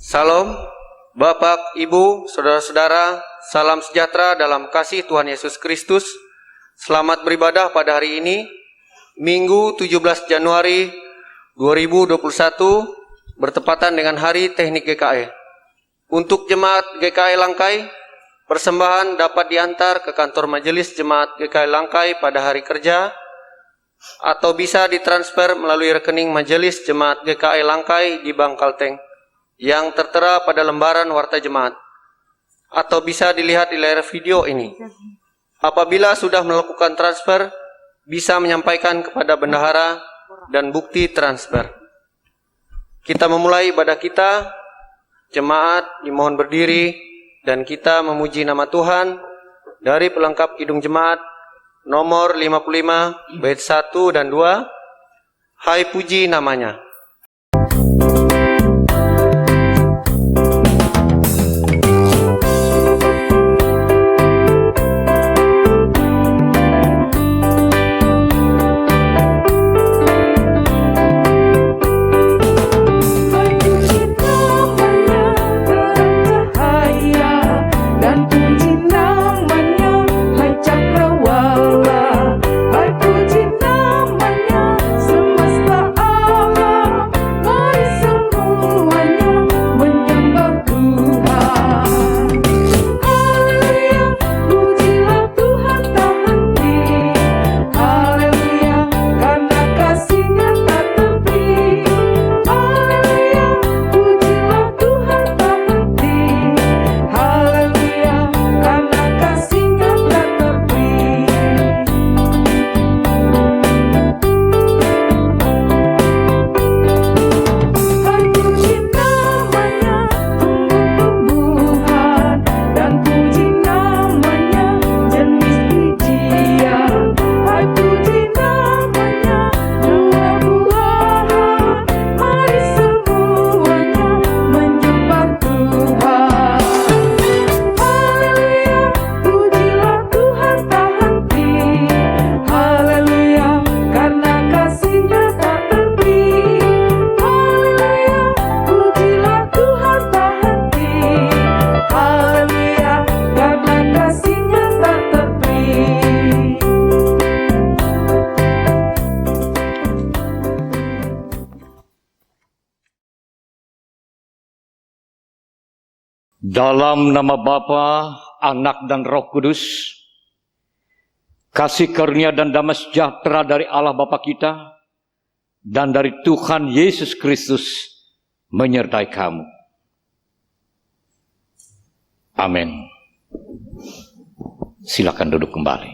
Salam, Bapak, Ibu, Saudara-saudara, salam sejahtera dalam kasih Tuhan Yesus Kristus. Selamat beribadah pada hari ini, Minggu 17 Januari 2021, bertepatan dengan Hari Teknik GKI. Untuk Jemaat GKI Langkai, persembahan dapat diantar ke kantor Majelis Jemaat GKI Langkai pada hari kerja, atau bisa ditransfer melalui rekening Majelis Jemaat GKI Langkai di Bank Kalteng yang tertera pada lembaran Warta Jemaat, atau bisa dilihat di layar video ini. Apabila sudah melakukan transfer, bisa menyampaikan kepada bendahara dan bukti transfer. Kita memulai ibadah kita. Jemaat dimohon berdiri dan kita memuji nama Tuhan dari pelengkap Kidung Jemaat nomor 55 bait 1 dan 2. Hai puji namanya. Dalam nama Bapa, Anak dan Roh Kudus, kasih karunia dan damai sejahtera dari Allah Bapa kita dan dari Tuhan Yesus Kristus menyertai kamu. Amin. Silakan duduk kembali.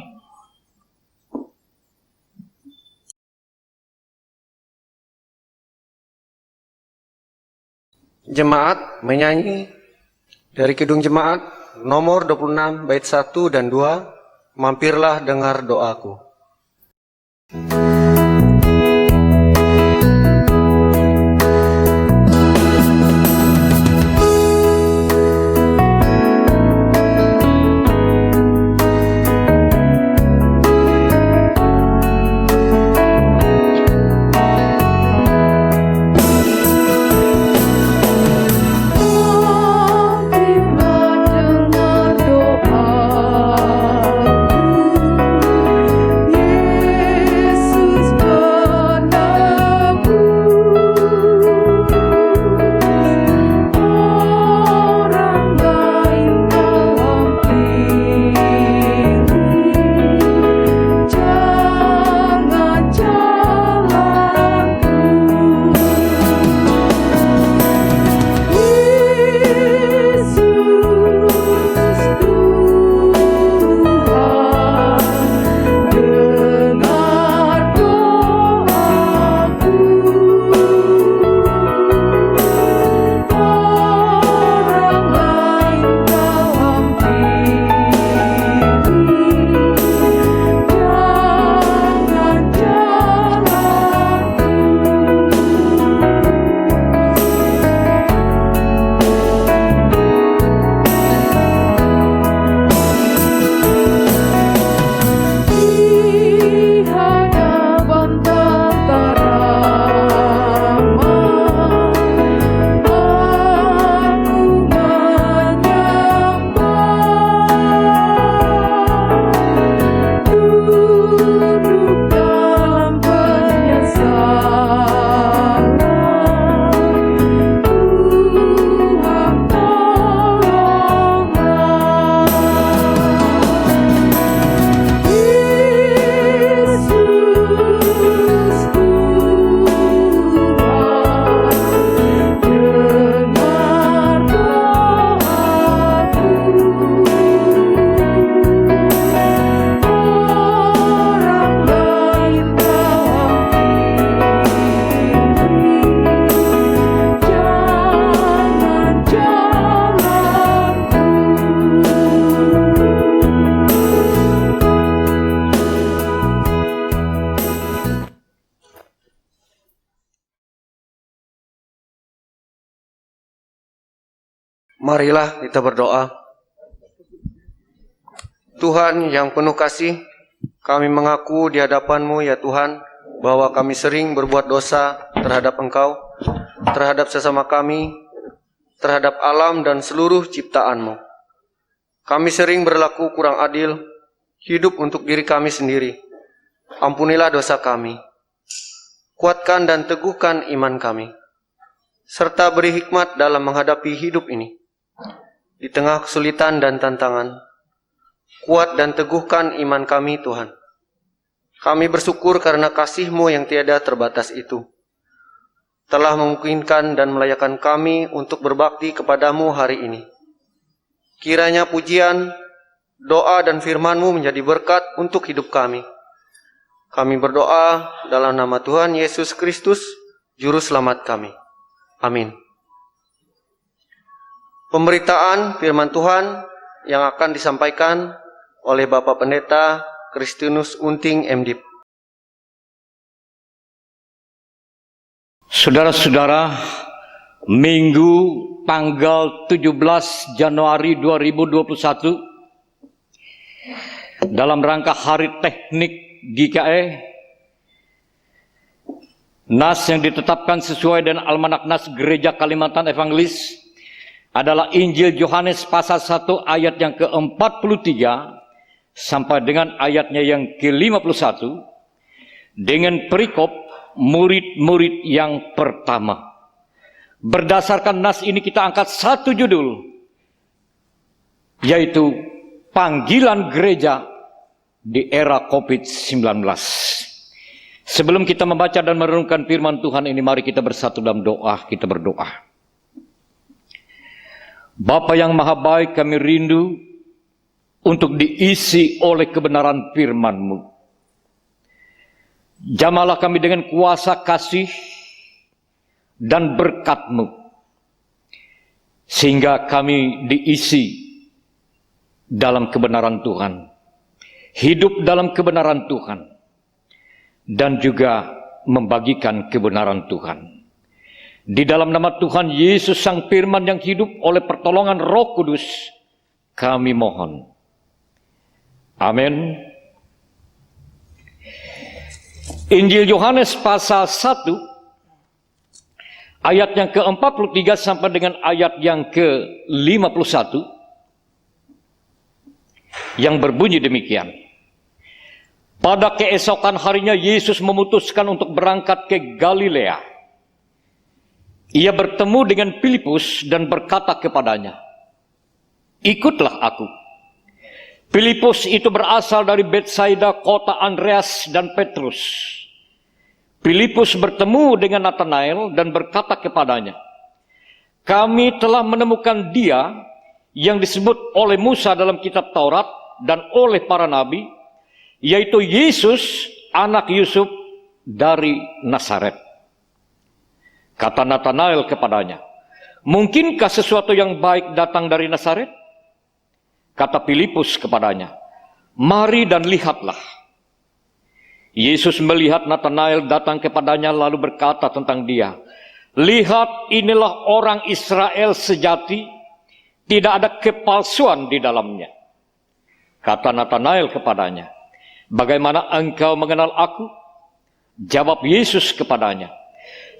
Jemaat menyanyi dari Kidung Jemaat nomor 26 bait 1 dan 2, mampirlah dengar doaku. Marilah kita berdoa. Tuhan yang penuh kasih, kami mengaku di hadapan-Mu ya Tuhan, bahwa kami sering berbuat dosa terhadap Engkau, terhadap sesama kami, terhadap alam dan seluruh ciptaan-Mu. Kami sering berlaku kurang adil, hidup untuk diri kami sendiri. Ampunilah dosa kami. Kuatkan dan teguhkan iman kami, serta beri hikmat dalam menghadapi hidup ini. Di tengah kesulitan dan tantangan, kuat dan teguhkan iman kami Tuhan. Kami bersyukur karena kasih-Mu yang tiada terbatas itu telah memungkinkan dan melayakan kami untuk berbakti kepadamu hari ini. Kiranya pujian, doa dan firman-Mu menjadi berkat untuk hidup kami. Kami berdoa dalam nama Tuhan Yesus Kristus, Juru Selamat kami. Amin. Pemberitaan firman Tuhan yang akan disampaikan oleh Bapak Pendeta Kristinus Unting MDiv. Saudara-saudara, Minggu tanggal 17 Januari 2021 dalam rangka Hari Teknik GKE, nas yang ditetapkan sesuai dengan Almanak Nas Gereja Kalimantan Evangelis adalah Injil Yohanes pasal 1 ayat yang ke-43 sampai dengan ayatnya yang ke-51 dengan perikop murid-murid yang pertama. Berdasarkan nas ini kita angkat satu judul, yaitu panggilan gereja di era COVID-19. Sebelum kita membaca dan merenungkan firman Tuhan ini, mari kita bersatu dalam doa. Kita berdoa. Bapa yang maha baik, kami rindu untuk diisi oleh kebenaran firman-Mu. Jamalah kami dengan kuasa kasih dan berkat-Mu, sehingga kami diisi dalam kebenaran Tuhan, hidup dalam kebenaran Tuhan, dan juga membagikan kebenaran Tuhan. Di dalam nama Tuhan Yesus Sang Firman yang hidup oleh pertolongan Roh Kudus, kami mohon. Amin. Injil Yohanes pasal 1 ayat yang ke-43 sampai dengan ayat yang ke-51 yang berbunyi demikian. Pada keesokan harinya Yesus memutuskan untuk berangkat ke Galilea. Ia bertemu dengan Filipus dan berkata kepadanya, "Ikutlah aku." Filipus itu berasal dari Betsaida, kota Andreas dan Petrus. Filipus bertemu dengan Nathanael dan berkata kepadanya, "Kami telah menemukan Dia yang disebut oleh Musa dalam kitab Taurat dan oleh para nabi, yaitu Yesus, anak Yusuf dari Nazaret." Kata Nathanael kepadanya, "Mungkinkah sesuatu yang baik datang dari Nazaret?" Kata Filipus kepadanya, "Mari dan lihatlah." Yesus melihat Nathanael datang kepadanya lalu berkata tentang dia, "Lihat, inilah orang Israel sejati, tidak ada kepalsuan di dalamnya." Kata Nathanael kepadanya, "Bagaimana engkau mengenal aku?" Jawab Yesus kepadanya,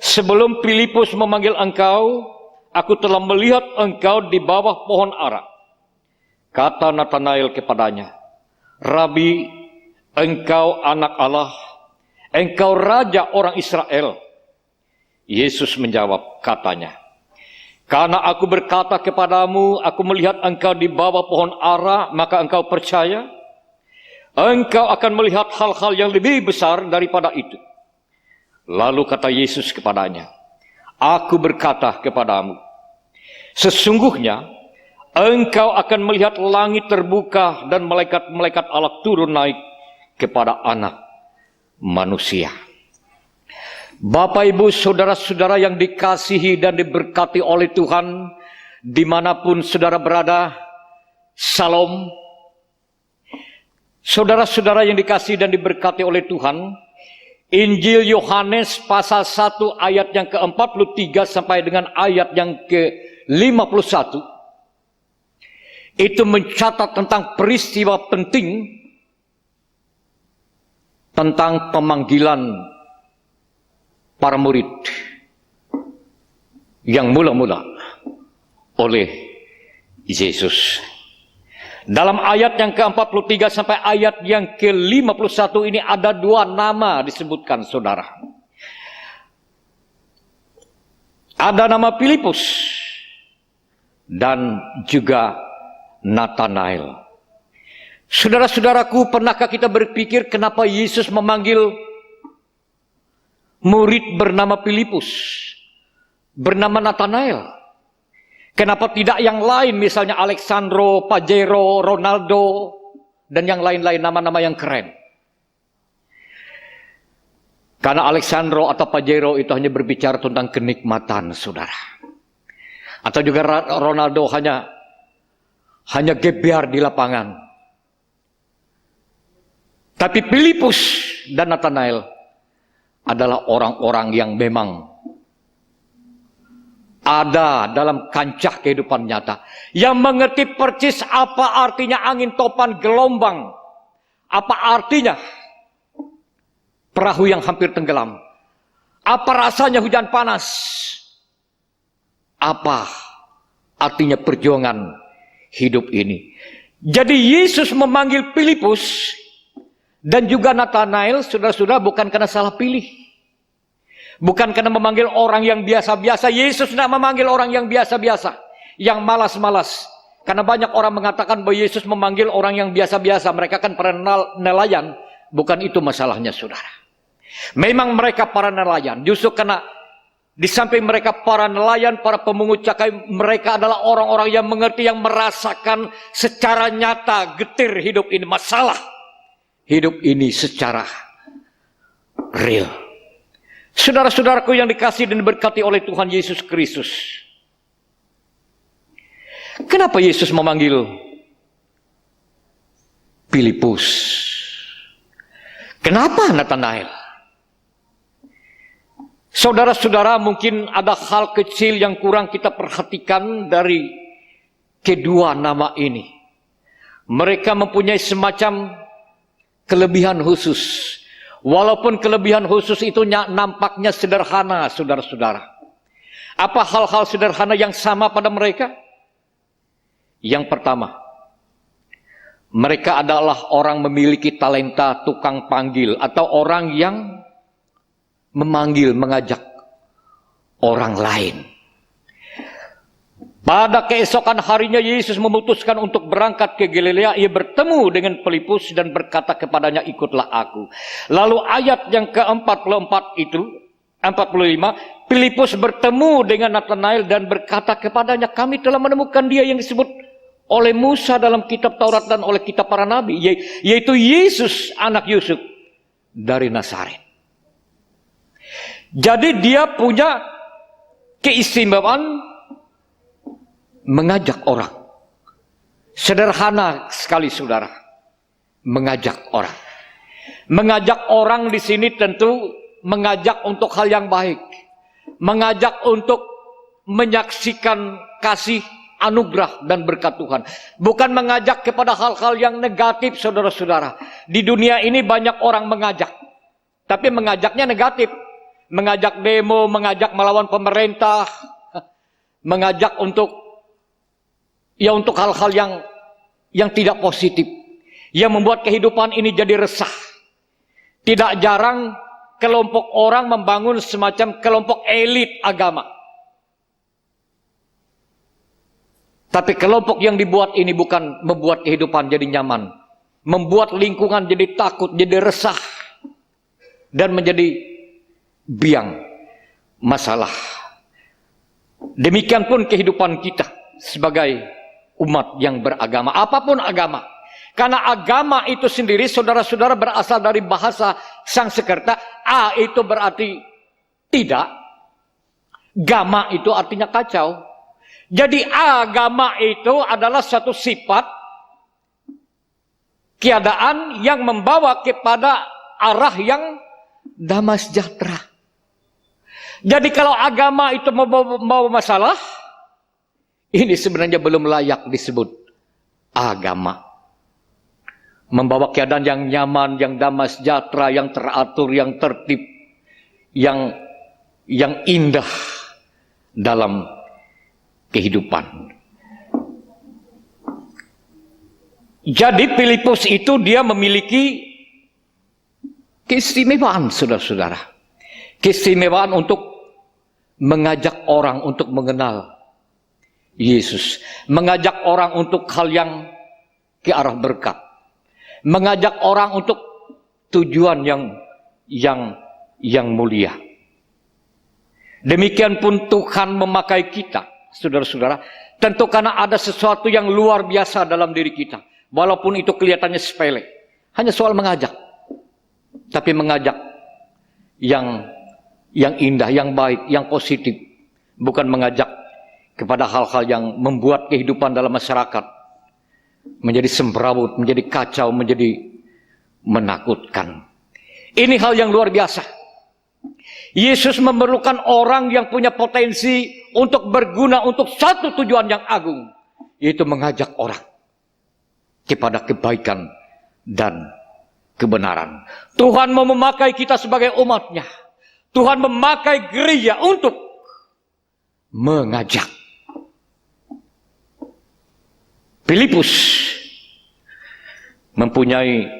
"Sebelum Filipus memanggil engkau, aku telah melihat engkau di bawah pohon ara." Kata Nathanael kepadanya, "Rabi, engkau anak Allah, engkau raja orang Israel." Yesus menjawab katanya, "Karena aku berkata kepadamu, aku melihat engkau di bawah pohon ara, maka engkau percaya? Engkau akan melihat hal-hal yang lebih besar daripada itu." Lalu kata Yesus kepadanya, "Aku berkata kepadamu, sesungguhnya engkau akan melihat langit terbuka dan malaikat-malaikat Allah turun naik kepada Anak Manusia." Bapak, Ibu, saudara-saudara yang dikasihi dan diberkati oleh Tuhan, dimanapun saudara berada, Salam. Saudara-saudara yang dikasihi dan diberkati oleh Tuhan, Injil Yohanes pasal 1 ayat yang ke-43 sampai dengan ayat yang ke-51 itu mencatat tentang peristiwa penting tentang pemanggilan para murid yang mula-mula oleh Yesus. Dalam ayat yang ke-43 sampai ayat yang ke-51 ini ada dua nama disebutkan, saudara. Ada nama Filipus dan juga Nathanael. Saudara-saudaraku, pernahkah kita berpikir kenapa Yesus memanggil murid bernama Filipus, bernama Nathanael? Kenapa tidak yang lain, misalnya Alexandro, Pajero, Ronaldo, dan yang lain-lain nama-nama yang keren? Karena Alexandro atau Pajero itu hanya berbicara tentang kenikmatan, saudara. Atau juga Ronaldo hanya gebiar di lapangan. Tapi Filipus dan Nathanael adalah orang-orang yang memang ada dalam kancah kehidupan nyata, yang mengerti persis apa artinya angin topan gelombang, apa artinya perahu yang hampir tenggelam, apa rasanya hujan panas, apa artinya perjuangan hidup ini. Jadi Yesus memanggil Filipus dan juga Nathanael, saudara-saudara, bukan karena salah pilih. Bukan karena memanggil orang yang biasa-biasa. Yesus tidak memanggil orang yang biasa-biasa, yang malas-malas. Karena banyak orang mengatakan bahwa Yesus memanggil orang yang biasa-biasa. Mereka kan para nelayan. Bukan itu masalahnya, saudara. Memang mereka para nelayan. Justru karena di samping mereka para nelayan, para pemungut cukai, mereka adalah orang-orang yang mengerti, yang merasakan secara nyata getir hidup ini. Masalah hidup ini secara real. Saudara-saudaraku yang dikasihi dan diberkati oleh Tuhan Yesus Kristus. Kenapa Yesus memanggil Filipus? Kenapa Nathanael? Saudara-saudara, mungkin ada hal kecil yang kurang kita perhatikan dari kedua nama ini. Mereka mempunyai semacam kelebihan khusus. Walaupun kelebihan khusus itu nampaknya sederhana, saudara-saudara. Apa hal-hal sederhana yang sama pada mereka? Yang pertama, mereka adalah orang memiliki talenta tukang panggil, atau orang yang memanggil, mengajak orang lain. Pada keesokan harinya Yesus memutuskan untuk berangkat ke Galilea. Ia bertemu dengan Filipus dan berkata kepadanya, ikutlah aku. Lalu ayat yang ke-44 itu, 45, Filipus bertemu dengan Nathanael dan berkata kepadanya, kami telah menemukan dia yang disebut oleh Musa dalam kitab Taurat dan oleh kitab para nabi, yaitu Yesus anak Yusuf dari Nazaret. Jadi dia punya keistimewaan mengajak orang. Sederhana sekali, saudara. Mengajak orang. Mengajak orang di sini tentu mengajak untuk hal yang baik. Mengajak untuk menyaksikan kasih, anugerah dan berkat Tuhan. Bukan mengajak kepada hal-hal yang negatif, saudara-saudara. Di dunia ini banyak orang mengajak. Tapi mengajaknya negatif. Mengajak demo, mengajak melawan pemerintah. Mengajak untuk hal-hal yang tidak positif, yang membuat kehidupan ini jadi resah. Tidak jarang kelompok orang membangun semacam kelompok elit agama. Tapi kelompok yang dibuat ini bukan membuat kehidupan jadi nyaman, membuat lingkungan jadi takut, jadi resah, dan menjadi biang masalah. Demikian pun kehidupan kita sebagai umat yang beragama, apapun agama. Karena agama itu sendiri, saudara-saudara, berasal dari bahasa Sanskerta. A itu berarti tidak, gama itu artinya kacau. Jadi agama itu adalah satu sifat keadaan yang membawa kepada arah yang damai sejahtera. Jadi kalau agama itu membawa masalah, ini sebenarnya belum layak disebut agama. Membawa keadaan yang nyaman, yang damai sejahtera, yang teratur, yang tertib, yang indah dalam kehidupan. Jadi Filipus itu dia memiliki keistimewaan, saudara-saudara. Keistimewaan untuk mengajak orang untuk mengenal Yesus. Mengajak orang untuk hal yang ke arah berkat. Mengajak orang untuk tujuan yang mulia. Demikian pun Tuhan memakai kita, saudara-saudara, tentu karena ada sesuatu yang luar biasa dalam diri kita. Walaupun itu kelihatannya sepele. Hanya soal mengajak. Tapi mengajak yang indah, yang baik, yang positif. Bukan mengajak kepada hal-hal yang membuat kehidupan dalam masyarakat menjadi semrawut, menjadi kacau, menjadi menakutkan. Ini hal yang luar biasa. Yesus memerlukan orang yang punya potensi untuk berguna untuk satu tujuan yang agung, yaitu mengajak orang kepada kebaikan dan kebenaran. Tuhan mau memakai kita sebagai umatnya. Tuhan memakai gereja untuk mengajak. Filipus mempunyai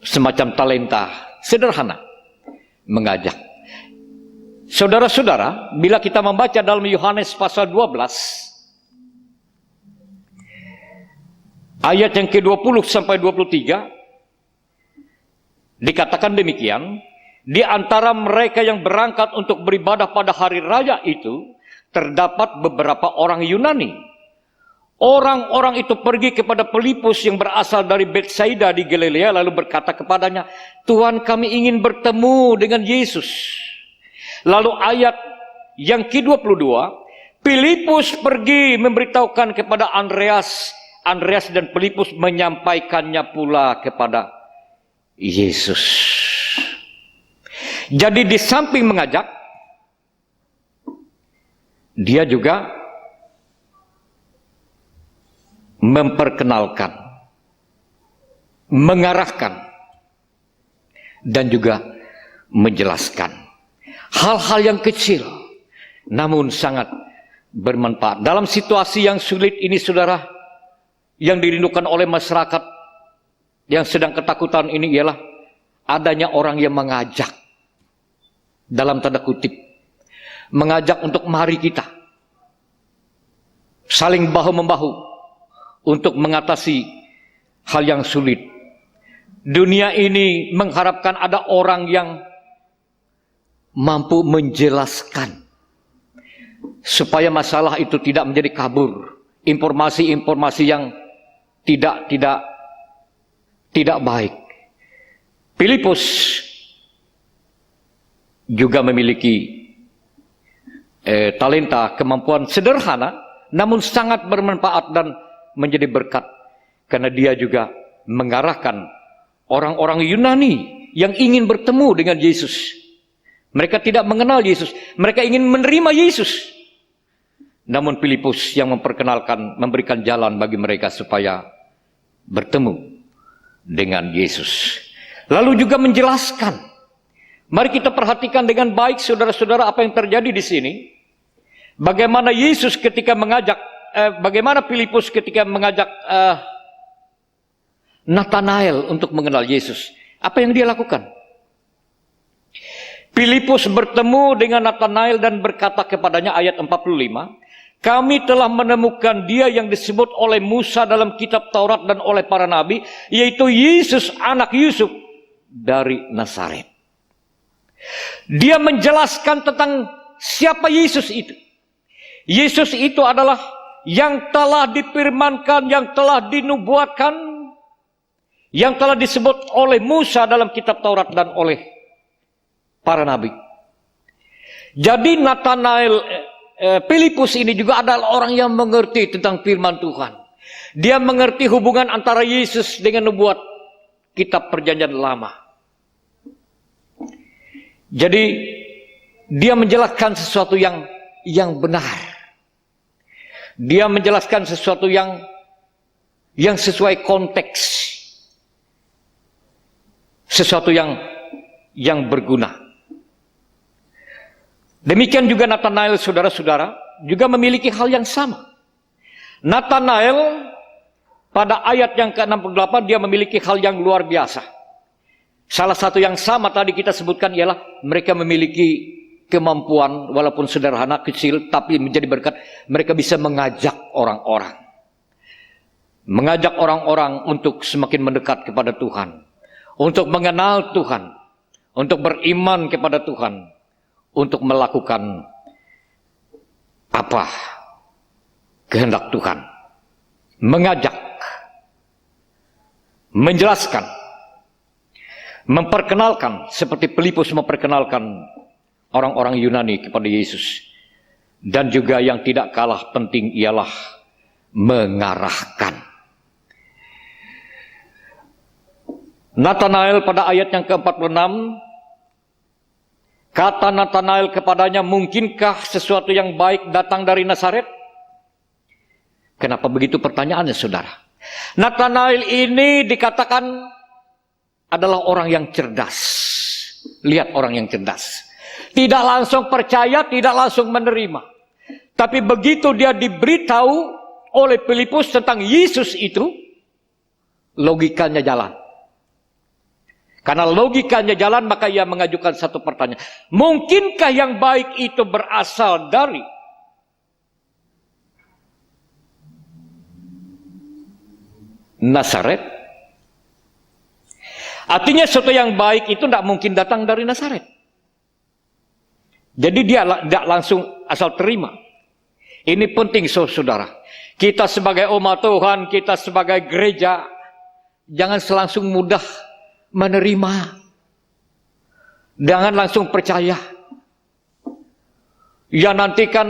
semacam talenta sederhana mengajak. Saudara-saudara, bila kita membaca dalam Yohanes pasal 12 ayat yang ke-20 sampai 23 dikatakan demikian, di antara mereka yang berangkat untuk beribadah pada hari raya itu terdapat beberapa orang Yunani. Orang-orang itu pergi kepada Filipus yang berasal dari Betsaida di Galilea lalu berkata kepadanya, "Tuhan, kami ingin bertemu dengan Yesus." Lalu ayat yang ke-22, Filipus pergi memberitahukan kepada Andreas. Andreas dan Filipus menyampaikannya pula kepada Yesus. Jadi di samping mengajak, dia juga memperkenalkan, mengarahkan, dan juga menjelaskan hal-hal yang kecil namun sangat bermanfaat. Dalam situasi yang sulit ini, saudara, yang dirindukan oleh masyarakat yang sedang ketakutan ini ialah adanya orang yang mengajak, dalam tanda kutip, mengajak untuk mari kita saling bahu-membahu untuk mengatasi hal yang sulit. Dunia ini mengharapkan ada orang yang mampu menjelaskan supaya masalah itu tidak menjadi kabur. Informasi-informasi yang tidak baik. Filipus juga memiliki talenta, kemampuan sederhana namun sangat bermanfaat dan menjadi berkat, karena dia juga mengarahkan orang-orang Yunani yang ingin bertemu dengan Yesus. Mereka tidak mengenal Yesus, mereka ingin menerima Yesus. Namun Filipus yang memperkenalkan, memberikan jalan bagi mereka supaya bertemu dengan Yesus. Lalu juga menjelaskan. Mari kita perhatikan dengan baik, saudara-saudara, apa yang terjadi di sini. Bagaimana Yesus ketika mengajak, bagaimana Filipus ketika mengajak Nathanael untuk mengenal Yesus. Apa yang dia lakukan? Filipus bertemu dengan Nathanael dan berkata kepadanya, ayat 45, "Kami telah menemukan dia yang disebut oleh Musa dalam kitab Taurat dan oleh para nabi, yaitu Yesus anak Yusuf dari Nazaret." Dia menjelaskan tentang siapa Yesus itu. Yesus itu adalah yang telah difirmankan, yang telah dinubuatkan, yang telah disebut oleh Musa dalam kitab Taurat dan oleh para nabi. Jadi Nathanael, Filipus ini juga adalah orang yang mengerti tentang firman Tuhan. Dia mengerti hubungan antara Yesus dengan nubuat kitab Perjanjian Lama. Jadi dia menjelaskan sesuatu yang benar. Dia menjelaskan sesuatu yang yang sesuai konteks, sesuatu yang berguna. Demikian juga Nathanael, saudara-saudara, juga memiliki hal yang sama. Nathanael pada ayat yang ke-68 dia memiliki hal yang luar biasa. Salah satu yang sama tadi kita sebutkan ialah mereka memiliki kemampuan walaupun sederhana, kecil, tapi menjadi berkat. Mereka bisa mengajak orang-orang. Mengajak orang-orang untuk semakin mendekat kepada Tuhan. Untuk mengenal Tuhan. Untuk beriman kepada Tuhan. Untuk melakukan apa kehendak Tuhan. Mengajak. Menjelaskan. Memperkenalkan. Seperti Filipus memperkenalkan orang-orang Yunani kepada Yesus. Dan juga yang tidak kalah penting ialah mengarahkan. Nathanael pada ayat yang ke-46, kata Nathanael kepadanya, mungkinkah sesuatu yang baik datang dari Nazaret? Kenapa begitu pertanyaannya, saudara? Nathanael ini dikatakan adalah orang yang cerdas. Lihat orang yang cerdas. Tidak langsung percaya, tidak langsung menerima. Tapi begitu dia diberitahu oleh Filipus tentang Yesus itu, logikanya jalan. Karena logikanya jalan, maka ia mengajukan satu pertanyaan. Mungkinkah yang baik itu berasal dari Nazaret? Artinya sesuatu yang baik itu tidak mungkin datang dari Nazaret. Jadi dia tidak langsung asal terima. Ini penting, saudara. Kita sebagai umat Tuhan, kita sebagai gereja, jangan selangsung mudah menerima. Jangan langsung percaya. Ya nanti kan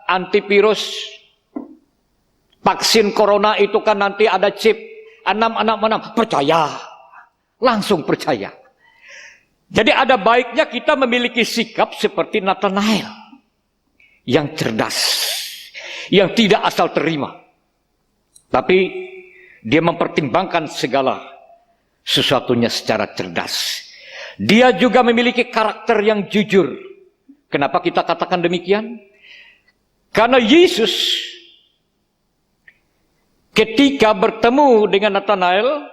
antivirus, vaksin corona itu kan nanti ada chip 666. Percaya. Langsung percaya. Jadi ada baiknya kita memiliki sikap seperti Nathanael. Yang cerdas. Yang tidak asal terima. Tapi dia mempertimbangkan segala sesuatunya secara cerdas. Dia juga memiliki karakter yang jujur. Kenapa kita katakan demikian? Karena Yesus ketika bertemu dengan Nathanael,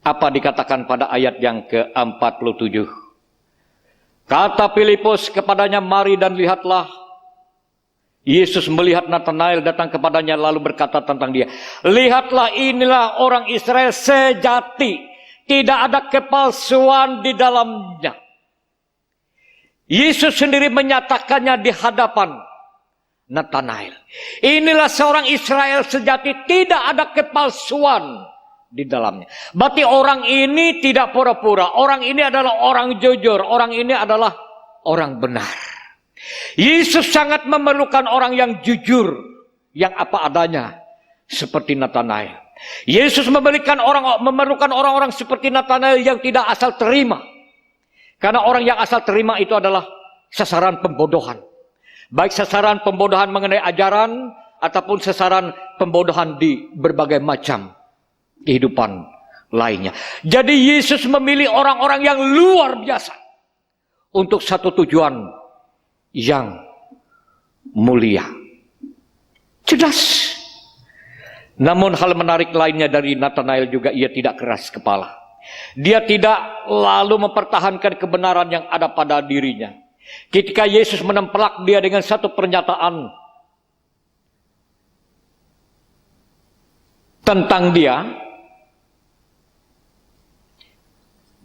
apa dikatakan pada ayat yang ke-47? Kata Filipus kepadanya, mari dan lihatlah. Yesus melihat Nathanael datang kepadanya lalu berkata tentang dia, lihatlah, inilah orang Israel sejati, tidak ada kepalsuan di dalamnya. Yesus sendiri menyatakannya di hadapan Nathanael. Inilah seorang Israel sejati, tidak ada kepalsuan di dalamnya. Berarti orang ini tidak pura-pura, orang ini adalah orang jujur, orang ini adalah orang benar. Yesus sangat memerlukan orang yang jujur, yang apa adanya, seperti Nathanael. Yesus memerlukan orang-orang seperti Nathanael yang tidak asal terima. Karena orang yang asal terima itu adalah sasaran pembodohan. Baik sasaran pembodohan mengenai ajaran, ataupun sasaran pembodohan di berbagai macam kehidupan lainnya. Jadi Yesus memilih orang-orang yang luar biasa untuk satu tujuan yang mulia. Cerdas. Namun hal menarik lainnya dari Nathanael juga, ia tidak keras kepala. Dia tidak lalu mempertahankan kebenaran yang ada pada dirinya. Ketika Yesus menempelak dia dengan satu pernyataan tentang dia,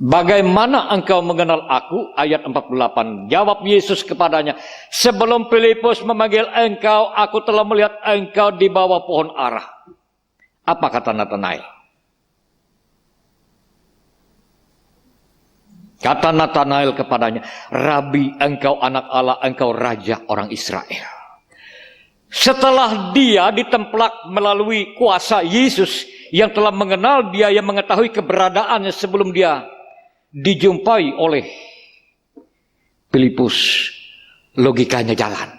bagaimana engkau mengenal aku? Ayat 48. Jawab Yesus kepadanya, sebelum Filipus memanggil engkau, aku telah melihat engkau di bawah pohon ara. Apa kata Nathanael? Kata Nathanael kepadanya, Rabi, engkau anak Allah, engkau raja orang Israel. Setelah dia ditemplak melalui kuasa Yesus yang telah mengenal dia, yang mengetahui keberadaannya sebelum dia dijumpai oleh Filipus, logikanya jalan.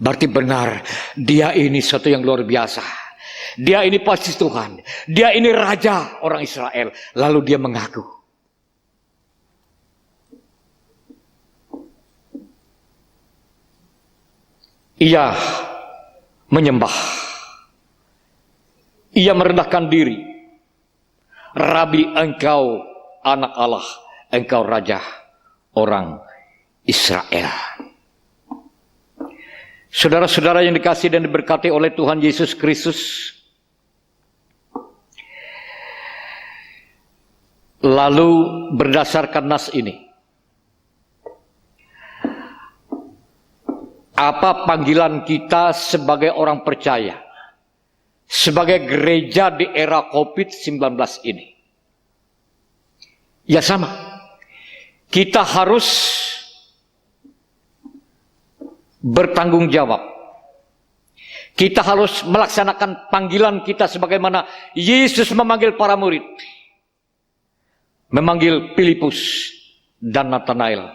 Berarti benar, dia ini sesuatu yang luar biasa. Dia ini pasti Tuhan. Dia ini raja orang Israel. Lalu dia mengaku. Ia menyembah. Ia merendahkan diri. Rabi, engkau anak Allah, engkau raja orang Israel. Saudara-saudara yang dikasihi dan diberkati oleh Tuhan Yesus Kristus, lalu berdasarkan nas ini, apa panggilan kita sebagai orang percaya, sebagai gereja di era COVID-19 ini? Ya sama, kita harus bertanggung jawab. Kita harus melaksanakan panggilan kita sebagaimana Yesus memanggil para murid. Memanggil Filipus dan Nathanael.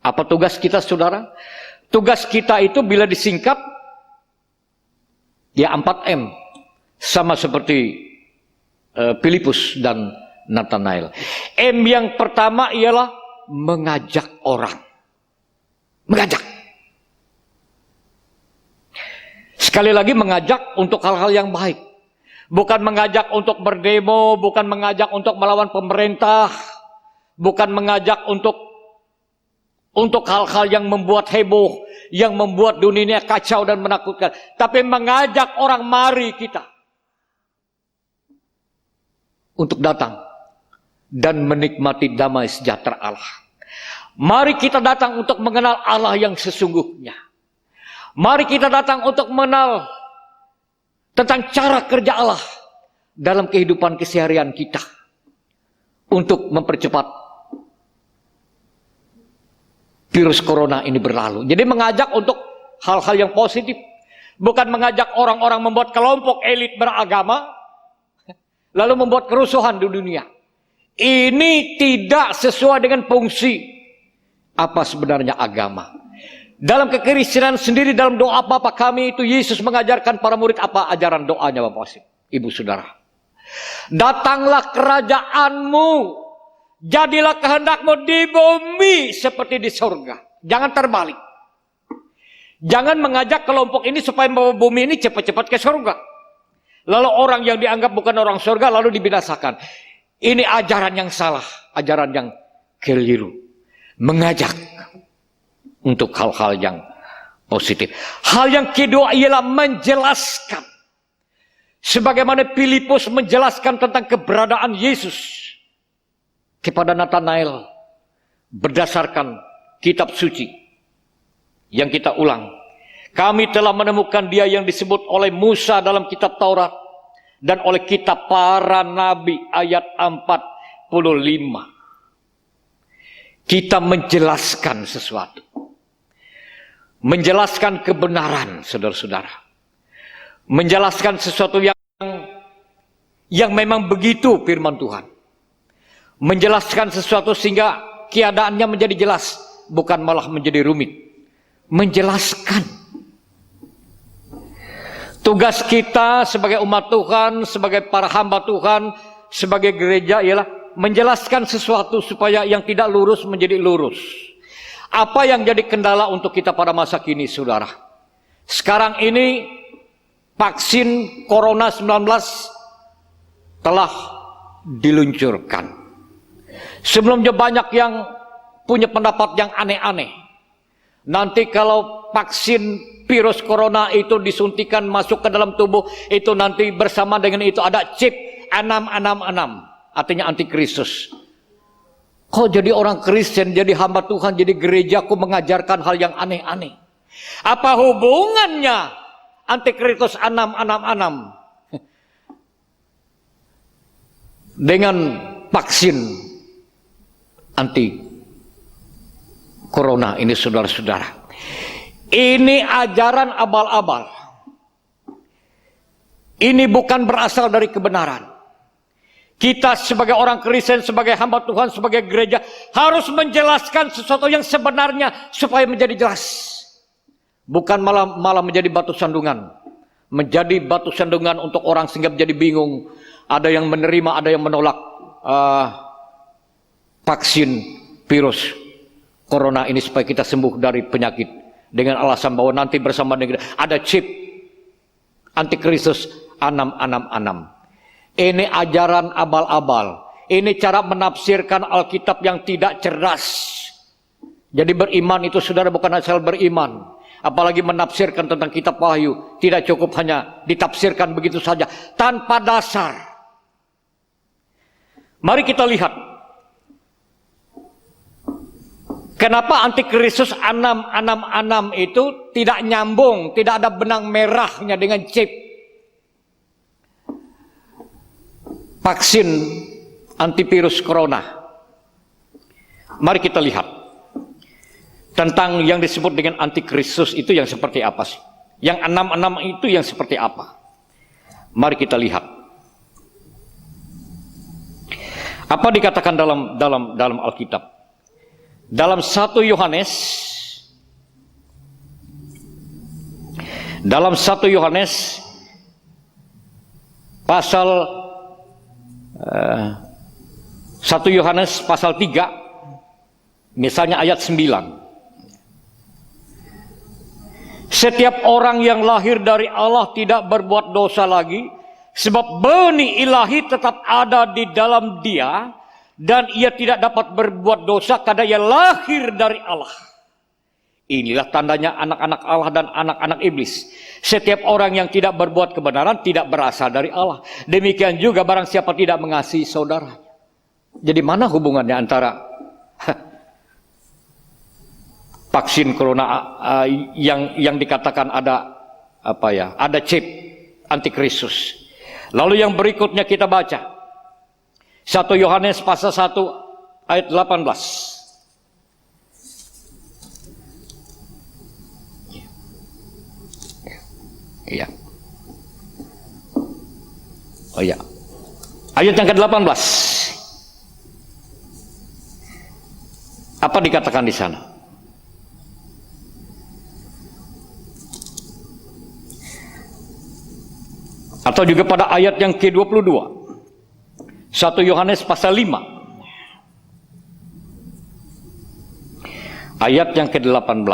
Apa tugas kita, saudara? Tugas kita itu bila disingkat, ya 4M. Sama seperti Filipus dan Nathanael. M yang pertama ialah mengajak orang. Mengajak. Sekali lagi mengajak untuk hal-hal yang baik. Bukan mengajak untuk berdemo, bukan mengajak untuk melawan pemerintah, bukan mengajak untuk hal-hal yang membuat heboh, yang membuat dunia kacau dan menakutkan. Tapi mengajak orang, mari kita untuk datang dan menikmati damai sejahtera Allah. Mari kita datang untuk mengenal Allah yang sesungguhnya. Mari kita datang untuk mengenal tentang cara kerja Allah dalam kehidupan keseharian kita untuk mempercepat virus corona ini berlalu. Jadi mengajak untuk hal-hal yang positif, bukan mengajak orang-orang membuat kelompok elit beragama lalu membuat kerusuhan di dunia. Ini tidak sesuai dengan fungsi apa sebenarnya agama. Dalam kekristenan sendiri, dalam doa Bapa kami itu, Yesus mengajarkan para murid apa ajaran doanya Bapak Ibu Saudara. Datanglah kerajaanmu, jadilah kehendakmu di bumi seperti di surga. Jangan terbalik. Jangan mengajak kelompok ini supaya membawa bumi ini cepat-cepat ke surga. Lalu orang yang dianggap bukan orang surga lalu dibinasakan. Ini ajaran yang salah, ajaran yang keliru. Mengajak untuk hal-hal yang positif. Hal yang kedua ialah menjelaskan. Sebagaimana Filipus menjelaskan tentang keberadaan Yesus kepada Nathanael berdasarkan kitab suci yang kita ulang. Kami telah menemukan dia yang disebut oleh Musa dalam kitab Taurat dan oleh kitab para nabi, ayat 45. Kita menjelaskan sesuatu. Menjelaskan kebenaran, saudara-saudara. Menjelaskan sesuatu yang memang begitu firman Tuhan. Menjelaskan sesuatu sehingga keadaannya menjadi jelas, bukan malah menjadi rumit. Menjelaskan. Tugas kita sebagai umat Tuhan, sebagai para hamba Tuhan, sebagai gereja ialah menjelaskan sesuatu supaya yang tidak lurus menjadi lurus. Apa yang jadi kendala untuk kita pada masa kini, saudara? Sekarang ini vaksin Corona 19 telah diluncurkan. Sebelumnya banyak yang punya pendapat yang aneh-aneh. Nanti kalau vaksin virus corona itu disuntikan masuk ke dalam tubuh, itu nanti bersama dengan itu ada chip 666, artinya antikristus. Kok jadi orang Kristen, jadi hamba Tuhan, jadi gerejaku mengajarkan hal yang aneh-aneh? Apa hubungannya antikristus 666 dengan vaksin anti corona ini, saudara-saudara? Ini ajaran abal-abal. Ini bukan berasal dari kebenaran. Kita sebagai orang Kristen, sebagai hamba Tuhan, sebagai gereja harus menjelaskan sesuatu yang sebenarnya supaya menjadi jelas. Bukan malah menjadi batu sandungan. menjadi batu sandungan untuk orang sehingga menjadi bingung. Ada yang menerima, ada yang menolak vaksin virus corona ini supaya kita sembuh dari penyakit dengan alasan bahwa nanti bersama dengan ada chip antikristus 666. Ini ajaran abal-abal. Ini cara menafsirkan Alkitab yang tidak cerdas. Jadi beriman itu saudara bukan asal beriman. Apalagi menafsirkan tentang kitab Wahyu. Tidak cukup hanya ditafsirkan begitu saja. Tanpa dasar. Mari kita lihat. Kenapa antikristus 666 itu tidak nyambung. Tidak ada benang merahnya dengan chip vaksin antivirus corona. Mari kita lihat tentang yang disebut dengan antikristus itu yang seperti apa sih? Yang 66 itu yang seperti apa? Mari kita lihat. Apa dikatakan dalam Alkitab? Dalam 1 Yohanes pasal 1 Yohanes pasal 3 misalnya ayat 9. Setiap orang yang lahir dari Allah tidak berbuat dosa lagi, sebab benih ilahi tetap ada di dalam dia, dan ia tidak dapat berbuat dosa karena ia lahir dari Allah. Inilah tandanya anak-anak Allah dan anak-anak iblis. Setiap orang yang tidak berbuat kebenaran tidak berasal dari Allah. Demikian juga barang siapa tidak mengasihi saudaranya. Jadi mana hubungannya antara vaksin corona yang dikatakan ada ada chip antikristus. Lalu yang berikutnya kita baca 1 Yohanes pasal 1 ayat 18. Iya. Oh ya. Ayat yang ke-18. Apa dikatakan di sana? Atau juga pada ayat yang ke-22. 1 Yohanes pasal 5. Ayat yang ke-18.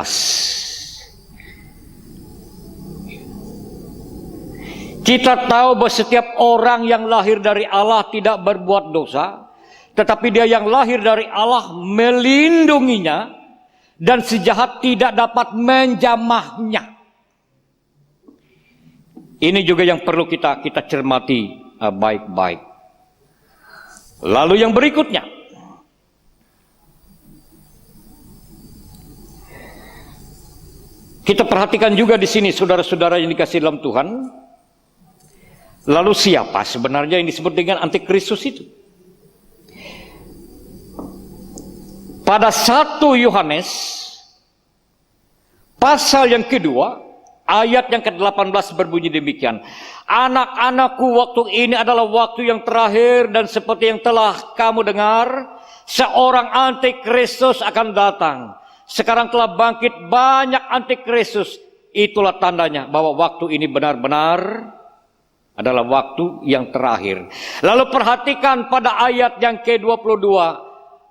Kita tahu bahwa setiap orang yang lahir dari Allah tidak berbuat dosa, tetapi dia yang lahir dari Allah melindunginya, dan si jahat tidak dapat menjamahnya. Ini juga yang perlu kita cermati baik-baik. Lalu yang berikutnya, kita perhatikan juga di sini saudara-saudara yang dikasihi dalam Tuhan. Lalu siapa sebenarnya yang disebut dengan antikristus itu? Pada 1 Yohanes pasal yang kedua ayat yang ke-18 berbunyi demikian. Anak-anakku, waktu ini adalah waktu yang terakhir, dan seperti yang telah kamu dengar, seorang antikristus akan datang. Sekarang telah bangkit banyak antikristus. Itulah tandanya bahwa waktu ini benar-benar adalah waktu yang terakhir. Lalu perhatikan pada ayat yang ke-22.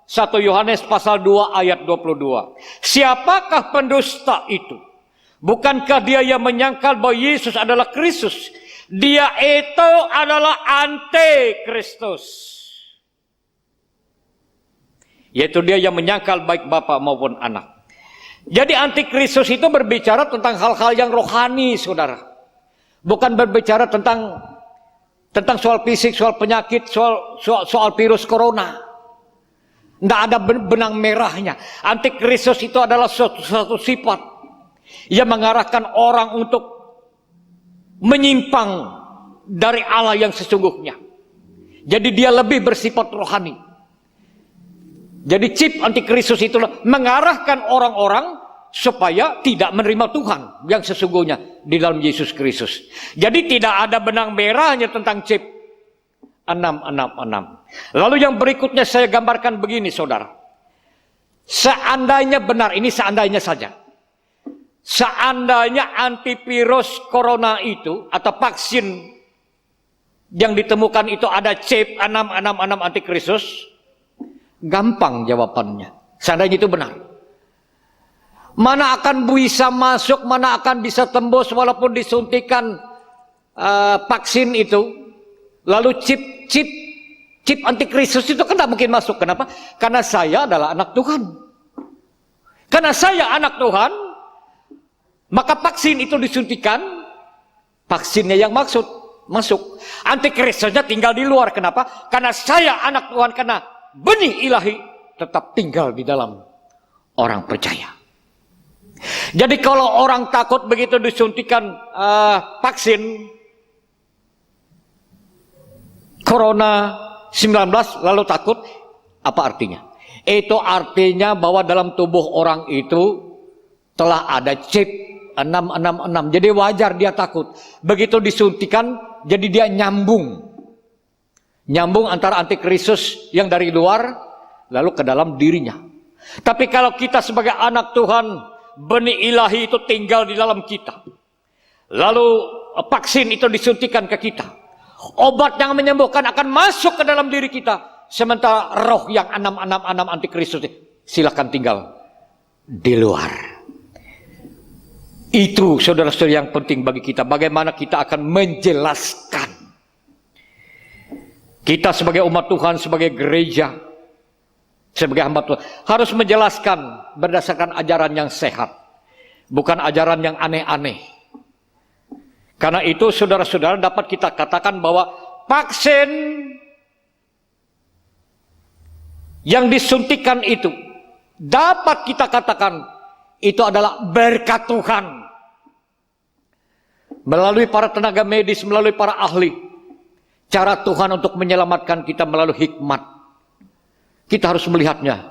1 Yohanes pasal 2 ayat 22. Siapakah pendusta itu? Bukankah dia yang menyangkal bahwa Yesus adalah Kristus? Dia itu adalah antikristus. Yaitu dia yang menyangkal baik bapa maupun anak. Jadi antikristus itu berbicara tentang hal-hal yang rohani, saudara. Bukan berbicara tentang soal fisik, soal penyakit, soal virus corona. Tidak ada benang merahnya. Antikristus itu adalah suatu sifat yang mengarahkan orang untuk menyimpang dari Allah yang sesungguhnya. Jadi dia lebih bersifat rohani. Jadi chip antikristus itu mengarahkan orang-orang supaya tidak menerima Tuhan yang sesungguhnya di dalam Yesus Kristus. Jadi tidak ada benang merahnya tentang chip 666. Lalu yang berikutnya saya gambarkan begini, saudara. Seandainya benar, ini seandainya saja. seandainya antivirus corona itu atau vaksin yang ditemukan itu ada chip 666 antikristus, gampang jawabannya. Seandainya itu benar. Mana akan bisa masuk, mana akan bisa tembus walaupun disuntikan vaksin itu. Lalu chip antikristus itu kan tidak mungkin masuk. Kenapa? Karena saya adalah anak Tuhan. Karena saya anak Tuhan, maka vaksin itu disuntikan, vaksinnya yang masuk. Antikristusnya tinggal di luar. Kenapa? Karena saya anak Tuhan, karena benih ilahi tetap tinggal di dalam orang percaya. Jadi kalau orang takut begitu disuntikan vaksin Corona 19 lalu takut, apa artinya? Itu artinya bahwa dalam tubuh orang itu telah ada chip 666. Jadi wajar dia takut. Begitu disuntikan, jadi dia nyambung antara antikristus yang dari luar lalu ke dalam dirinya. Tapi kalau kita sebagai anak Tuhan, benih ilahi itu tinggal di dalam kita. Lalu vaksin itu disuntikan ke kita. Obat yang menyembuhkan akan masuk ke dalam diri kita. Sementara roh yang 666 antikristus silakan tinggal di luar. Itu saudara-saudara yang penting bagi kita. Bagaimana kita akan menjelaskan. Kita sebagai umat Tuhan, sebagai gereja, sebagai hamba Tuhan, harus menjelaskan berdasarkan ajaran yang sehat. Bukan ajaran yang aneh-aneh. Karena itu saudara-saudara dapat kita katakan bahwa vaksin yang disuntikan itu dapat kita katakan itu adalah berkat Tuhan. Melalui para tenaga medis, melalui para ahli. Cara Tuhan untuk menyelamatkan kita melalui hikmat. Kita harus melihatnya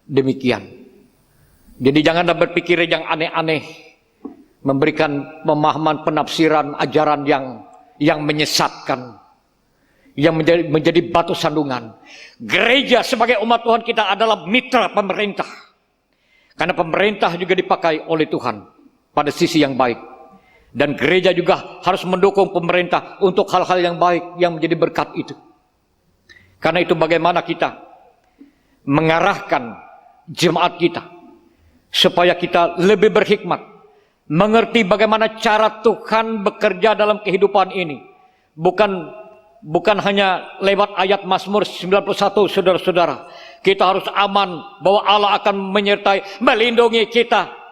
demikian. Jadi janganlah berpikir yang aneh-aneh. Memberikan pemahaman, penafsiran, ajaran yang menyesatkan. Yang menjadi batu sandungan. Gereja sebagai umat Tuhan kita adalah mitra pemerintah. Karena pemerintah juga dipakai oleh Tuhan pada sisi yang baik. Dan gereja juga harus mendukung pemerintah untuk hal-hal yang baik yang menjadi berkat itu. Karena itu bagaimana kita mengarahkan jemaat kita supaya kita lebih berhikmat. Mengerti bagaimana cara Tuhan bekerja dalam kehidupan ini. Bukan hanya lewat ayat Mazmur 91, saudara-saudara. Kita harus aman bahwa Allah akan menyertai, melindungi kita.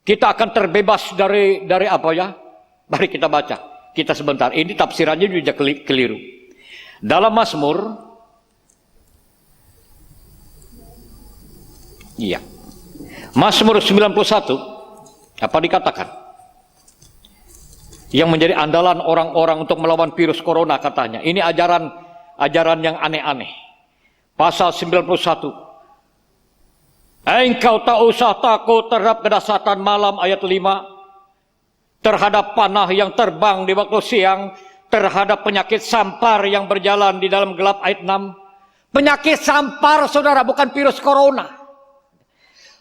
Kita akan terbebas dari apa ya? Mari kita baca. Kita sebentar. Ini tafsirannya juga keliru. Dalam Mazmur, iya. Mazmur 91. Apa dikatakan? Yang menjadi andalan orang-orang untuk melawan virus corona katanya. Ini ajaran yang aneh-aneh. Pasal 91. Engkau tak usah takut terhadap kedahsyatan malam ayat 5. Terhadap panah yang terbang di waktu siang. Terhadap penyakit sampar yang berjalan di dalam gelap ayat 6. Penyakit sampar saudara bukan virus corona.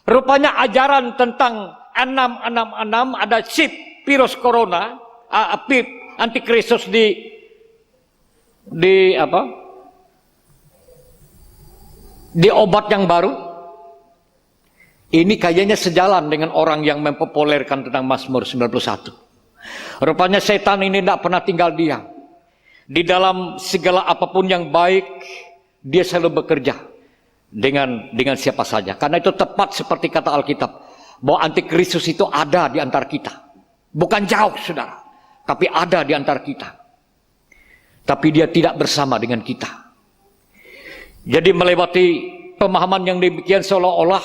Rupanya ajaran tentang 666 ada chip virus corona, antikristus di obat yang baru. Ini kayaknya sejalan dengan orang yang mempopulerkan tentang Mazmur 91. Rupanya setan ini tidak pernah tinggal diam. Di dalam segala apapun yang baik, dia selalu bekerja dengan siapa saja. Karena itu tepat seperti kata Alkitab. Bahwa antikristus itu ada di antara kita. Bukan jauh saudara. Tapi ada di antara kita. Tapi dia tidak bersama dengan kita. Jadi melewati pemahaman yang demikian seolah-olah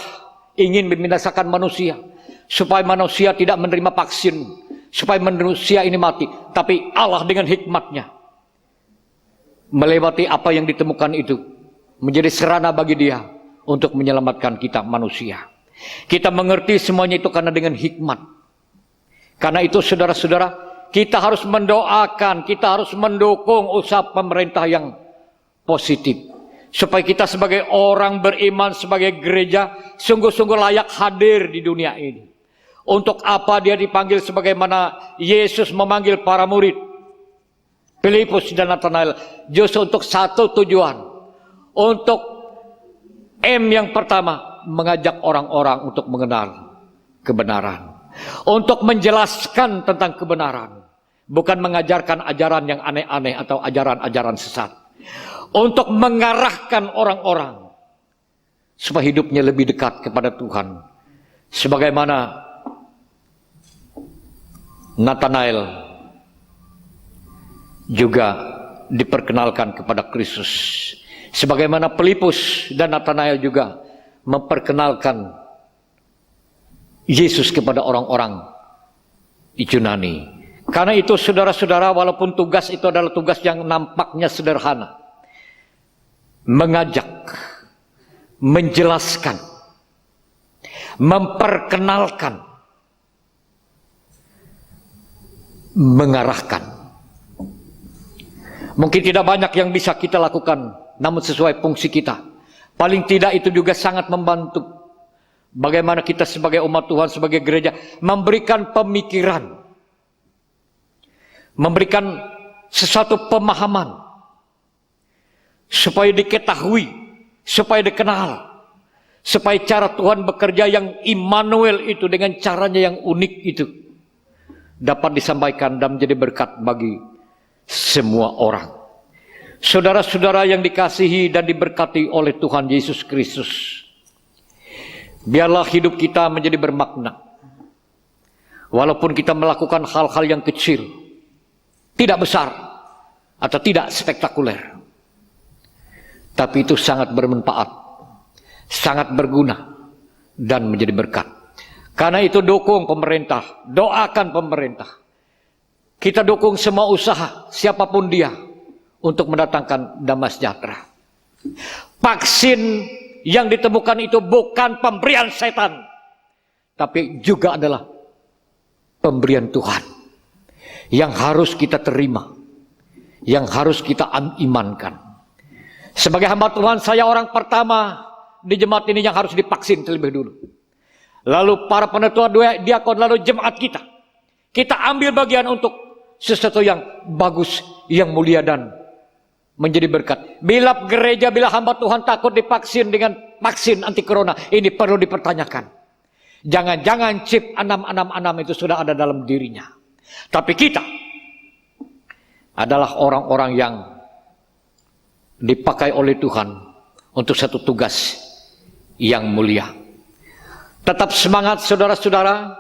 ingin membinasakan manusia. Supaya manusia tidak menerima vaksin. Supaya manusia ini mati. Tapi Allah dengan hikmatnya. Melewati apa yang ditemukan itu. Menjadi serana bagi dia. Untuk menyelamatkan kita manusia. Kita mengerti semuanya itu karena dengan hikmat. Karena itu saudara-saudara, kita harus mendoakan, kita harus mendukung usaha pemerintah yang positif. Supaya kita sebagai orang beriman, sebagai gereja, sungguh-sungguh layak hadir di dunia ini. Untuk apa dia dipanggil sebagaimana Yesus memanggil para murid Filipus dan Nathanael? Justru untuk satu tujuan. Untuk M yang pertama, mengajak orang-orang untuk mengenal kebenaran. Untuk menjelaskan tentang kebenaran. Bukan mengajarkan ajaran yang aneh-aneh atau ajaran-ajaran sesat. Untuk mengarahkan orang-orang supaya hidupnya lebih dekat kepada Tuhan. Sebagaimana Nathanael juga diperkenalkan kepada Kristus. Sebagaimana Filipus dan Nathanael juga memperkenalkan Yesus kepada orang-orang Yunani. Karena itu saudara-saudara, walaupun tugas itu adalah tugas yang nampaknya sederhana, mengajak, menjelaskan, memperkenalkan, mengarahkan. Mungkin tidak banyak yang bisa kita lakukan, namun sesuai fungsi kita. Paling tidak itu juga sangat membantu. Bagaimana kita sebagai umat Tuhan, sebagai gereja, memberikan pemikiran, memberikan sesuatu pemahaman, supaya diketahui, supaya dikenal, supaya cara Tuhan bekerja yang Immanuel itu dengan caranya yang unik itu dapat disampaikan dan menjadi berkat bagi semua orang. Saudara-saudara yang dikasihi dan diberkati oleh Tuhan Yesus Kristus, biarlah hidup kita menjadi bermakna. Walaupun kita melakukan hal-hal yang kecil, tidak besar, atau tidak spektakuler, tapi itu sangat bermanfaat, sangat berguna, dan menjadi berkat. Karena itu dukung pemerintah, doakan pemerintah. Kita dukung semua usaha, siapapun dia, untuk mendatangkan damai sejahtera. Vaksin yang ditemukan itu bukan pemberian setan, tapi juga adalah pemberian Tuhan yang harus kita terima, yang harus kita imankan. Sebagai hamba Tuhan, saya orang pertama di jemaat ini yang harus divaksin terlebih dulu. Lalu para penetua diakon, lalu jemaat kita. Kita ambil bagian untuk sesuatu yang bagus, yang mulia dan menjadi berkat. Bila gereja, bila hamba Tuhan takut divaksin dengan vaksin anti corona, ini perlu dipertanyakan. Jangan-jangan chip 666 itu sudah ada dalam dirinya. Tapi kita adalah orang-orang yang dipakai oleh Tuhan untuk satu tugas yang mulia. Tetap semangat saudara-saudara,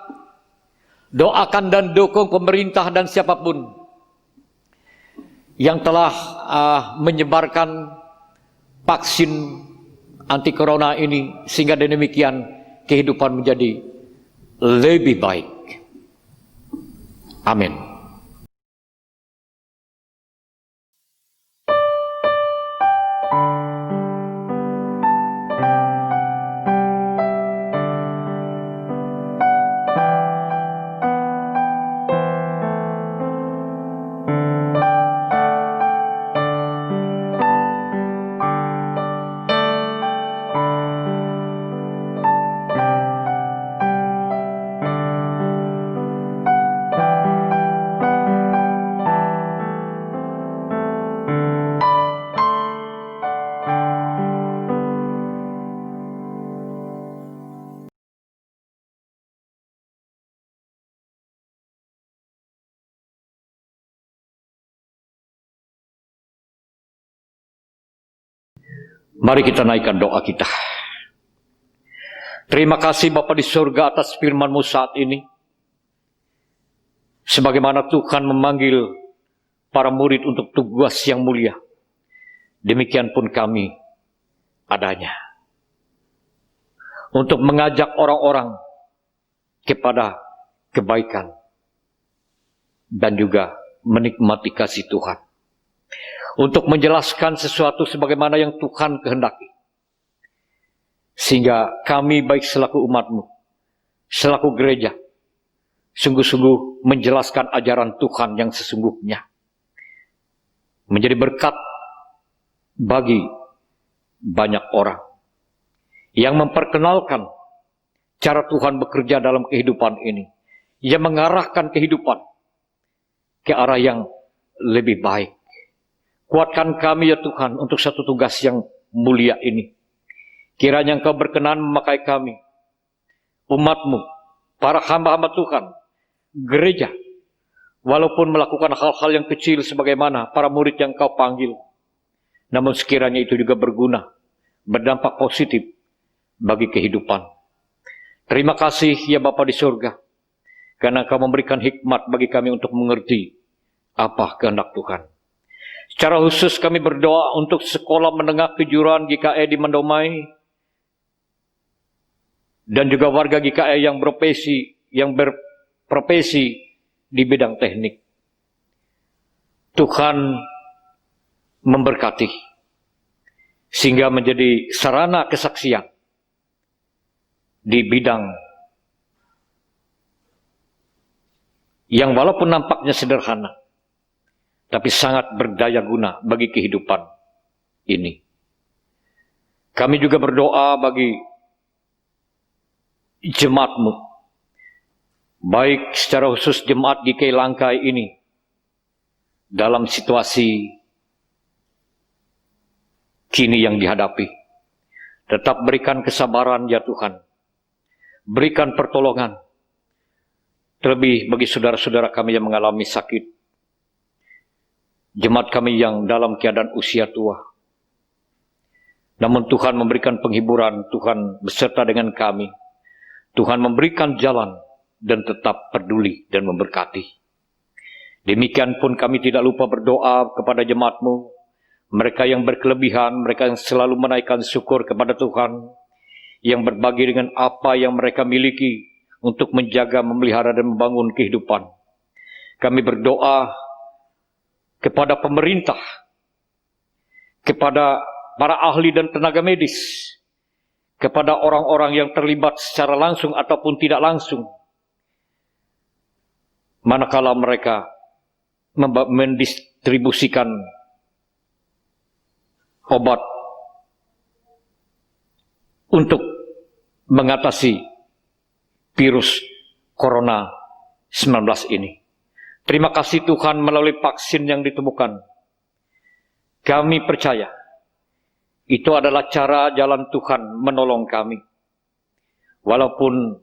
doakan dan dukung pemerintah dan siapapun yang telah menyebarkan vaksin anti corona ini, sehingga demikian kehidupan menjadi lebih baik. Amin. Mari kita naikkan doa kita. Terima kasih Bapa di surga atas firman-Mu saat ini. Sebagaimana Tuhan memanggil para murid untuk tugas yang mulia, demikian pun kami adanya. Untuk mengajak orang-orang kepada kebaikan dan juga menikmati kasih Tuhan. Untuk menjelaskan sesuatu sebagaimana yang Tuhan kehendaki. Sehingga kami baik selaku umat-Mu, selaku gereja, sungguh-sungguh menjelaskan ajaran Tuhan yang sesungguhnya. Menjadi berkat bagi banyak orang. Yang memperkenalkan cara Tuhan bekerja dalam kehidupan ini. Ia mengarahkan kehidupan ke arah yang lebih baik. Kuatkan kami ya Tuhan untuk satu tugas yang mulia ini. Kiranya Engkau berkenan memakai kami, umat-Mu, para hamba-hamba Tuhan, gereja, walaupun melakukan hal-hal yang kecil sebagaimana para murid yang Kau panggil. Namun sekiranya itu juga berguna, berdampak positif bagi kehidupan. Terima kasih ya Bapa di surga, karena Engkau memberikan hikmat bagi kami untuk mengerti apa kehendak Tuhan. Secara khusus kami berdoa untuk sekolah menengah kejuruan GKI di Mandomai, dan juga warga GKI yang berprofesi di bidang teknik. Tuhan memberkati, sehingga menjadi sarana kesaksian di bidang yang walaupun nampaknya sederhana, tapi sangat berdaya guna bagi kehidupan ini. Kami juga berdoa bagi jemaat-Mu, baik secara khusus jemaat GKI Langkai ini, dalam situasi kini yang dihadapi. Tetap berikan kesabaran ya Tuhan, berikan pertolongan, terlebih bagi saudara-saudara kami yang mengalami sakit, jemaat kami yang dalam keadaan usia tua. Namun Tuhan memberikan penghiburan, Tuhan beserta dengan kami. Tuhan memberikan jalan dan tetap peduli dan memberkati. Demikian pun kami tidak lupa berdoa kepada jemaat-Mu, mereka yang berkelebihan, mereka yang selalu menaikkan syukur kepada Tuhan, yang berbagi dengan apa yang mereka miliki untuk menjaga, memelihara, dan membangun kehidupan. Kami berdoa kepada pemerintah, kepada para ahli dan tenaga medis, kepada orang-orang yang terlibat secara langsung ataupun tidak langsung, manakala mereka mendistribusikan obat untuk mengatasi virus Corona 19 ini. Terima kasih Tuhan, melalui vaksin yang ditemukan, kami percaya itu adalah cara jalan Tuhan menolong kami. Walaupun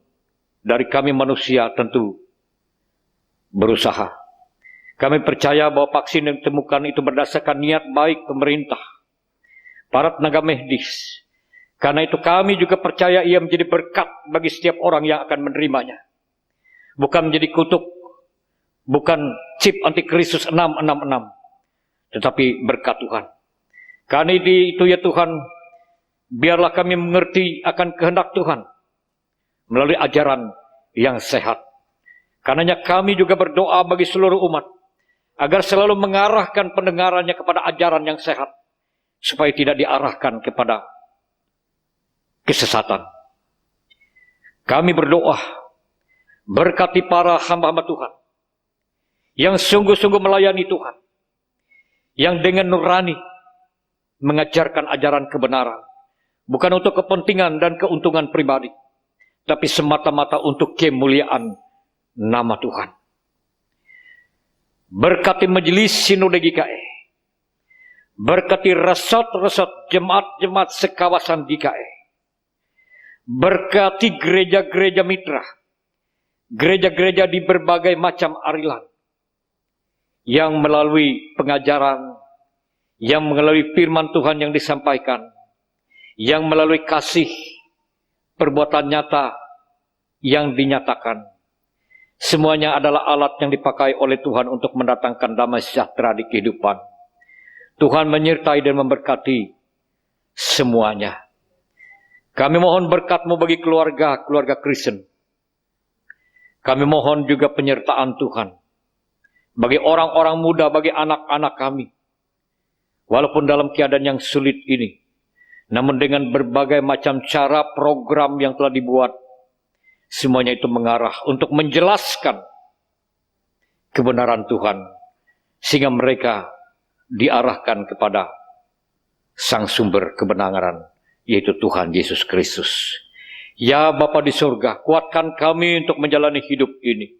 dari kami manusia tentu berusaha. Kami percaya bahwa vaksin yang ditemukan itu berdasarkan niat baik pemerintah, para tenaga medis. Karena itu kami juga percaya ia menjadi berkat bagi setiap orang yang akan menerimanya. Bukan menjadi kutuk, bukan chip antikristus 666, tetapi berkat Tuhan. Karena itu ya Tuhan, biarlah kami mengerti akan kehendak Tuhan melalui ajaran yang sehat. Karenanya kami juga berdoa bagi seluruh umat, agar selalu mengarahkan pendengarannya kepada ajaran yang sehat, supaya tidak diarahkan kepada kesesatan. Kami berdoa, berkati para hamba-hamba Tuhan, yang sungguh-sungguh melayani Tuhan, yang dengan nurani mengajarkan ajaran kebenaran, bukan untuk kepentingan dan keuntungan pribadi, tapi semata-mata untuk kemuliaan nama Tuhan. Berkati majelis Sinode GKI, berkati resort-resort jemaat-jemaat sekawasan GKI, berkati gereja-gereja mitra, gereja-gereja di berbagai macam arilan, yang melalui pengajaran, yang melalui firman Tuhan yang disampaikan, yang melalui kasih, perbuatan nyata yang dinyatakan. Semuanya adalah alat yang dipakai oleh Tuhan untuk mendatangkan damai sejahtera di kehidupan. Tuhan menyertai dan memberkati semuanya. Kami mohon berkat-Mu bagi keluarga Kristen. Kami mohon juga penyertaan Tuhan bagi orang-orang muda, bagi anak-anak kami. Walaupun dalam keadaan yang sulit ini, namun dengan berbagai macam cara, program yang telah dibuat, semuanya itu mengarah untuk menjelaskan kebenaran Tuhan, sehingga mereka diarahkan kepada sang sumber kebenaran, yaitu Tuhan Yesus Kristus, Ya Bapa di surga, kuatkan kami untuk menjalani hidup ini.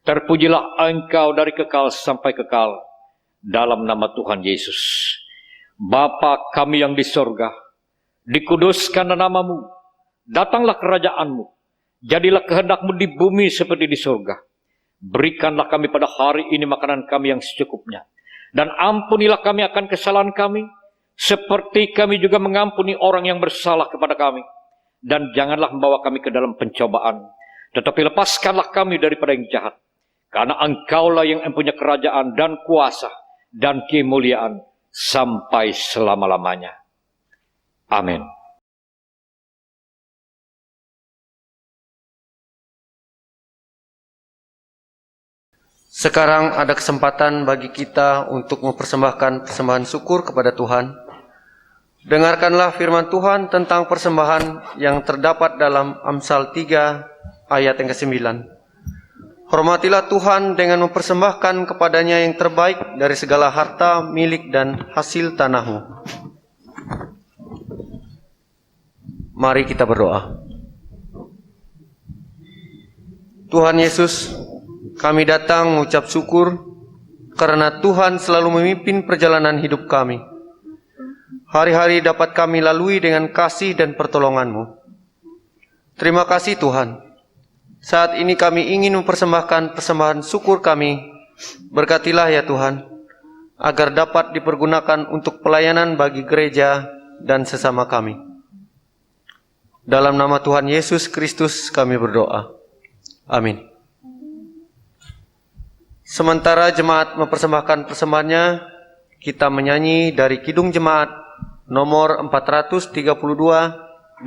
Terpujilah Engkau dari kekal sampai kekal, dalam nama Tuhan Yesus. Bapa kami yang di surga, dikuduskan namamu, datanglah kerajaan-Mu, jadilah kehendak-Mu di bumi seperti di surga. Berikanlah kami pada hari ini makanan kami yang secukupnya, dan ampunilah kami akan kesalahan kami, seperti kami juga mengampuni orang yang bersalah kepada kami. Dan janganlah membawa kami ke dalam pencobaan, tetapi lepaskanlah kami daripada yang jahat. Karena Engkaulah yang mempunyai kerajaan dan kuasa dan kemuliaan sampai selama-lamanya. Amin. Sekarang ada kesempatan bagi kita untuk mempersembahkan persembahan syukur kepada Tuhan. Dengarkanlah firman Tuhan tentang persembahan yang terdapat dalam Amsal 3 ayat yang ke-9. Hormatilah Tuhan dengan mempersembahkan kepadanya yang terbaik dari segala harta, milik dan hasil tanahmu. Mari kita berdoa. Tuhan Yesus, kami datang mengucap syukur karena Tuhan selalu memimpin perjalanan hidup kami. Hari-hari dapat kami lalui dengan kasih dan pertolongan-Mu. Terima kasih Tuhan. Saat ini kami ingin mempersembahkan persembahan syukur kami. Berkatilah ya Tuhan, agar dapat dipergunakan untuk pelayanan bagi gereja dan sesama kami. Dalam nama Tuhan Yesus Kristus kami berdoa. Amin. Sementara jemaat mempersembahkan persembahannya, kita menyanyi dari Kidung Jemaat nomor 432,